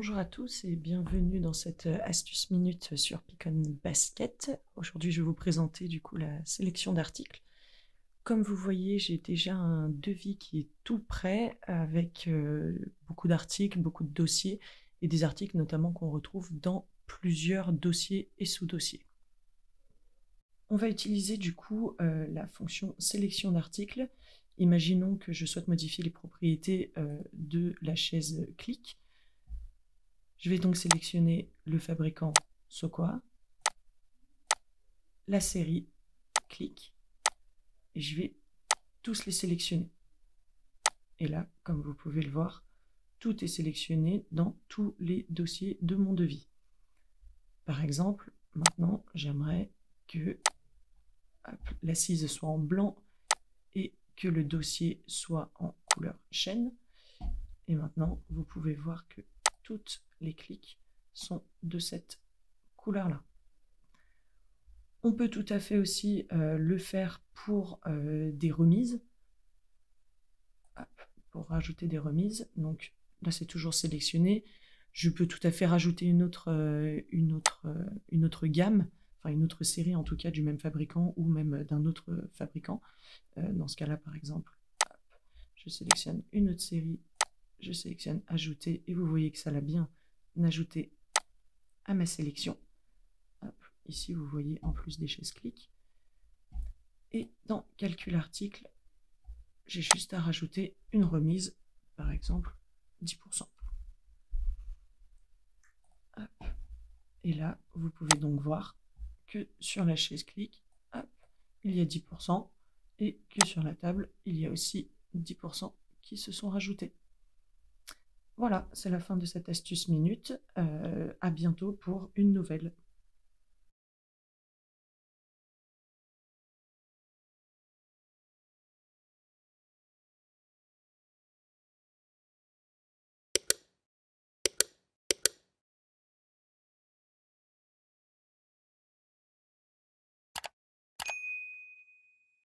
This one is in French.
Bonjour à tous et bienvenue dans cette astuce minute sur Picon Basket. Aujourd'hui, je vais vous présenter du coup la sélection d'articles. Comme vous voyez, j'ai déjà un devis qui est tout prêt avec beaucoup d'articles, beaucoup de dossiers et des articles notamment qu'on retrouve dans plusieurs dossiers et sous-dossiers. On va utiliser du coup la fonction sélection d'articles. Imaginons que je souhaite modifier les propriétés de la chaise clic. Je vais donc sélectionner le fabricant Sokoa, la série clic, et je vais tous les sélectionner. Et là, comme vous pouvez le voir, tout est sélectionné dans tous les dossiers de mon devis. Par exemple, maintenant, j'aimerais que l'assise soit en blanc et que le dossier soit en couleur chêne. Et maintenant, vous pouvez voir que toutes les clics sont de cette couleur-là. On peut tout à fait aussi le faire pour des remises. Hop, pour rajouter des remises. Donc là, c'est toujours sélectionné. Je peux tout à fait rajouter une autre gamme, enfin une autre série en tout cas du même fabricant ou même d'un autre fabricant. Dans ce cas-là, par exemple, hop, je sélectionne une autre série, je sélectionne ajouter et vous voyez que ça l'a bien ajouté à ma sélection. Hop, ici, vous voyez en plus des chaises clics. Et dans calcul article, j'ai juste à rajouter une remise, par exemple 10%. Hop. Et là, vous pouvez donc voir que sur la chaise clic, hop, il y a 10% et que sur la table, il y a aussi 10% qui se sont rajoutés. Voilà, c'est la fin de cette astuce minute. À bientôt pour une nouvelle.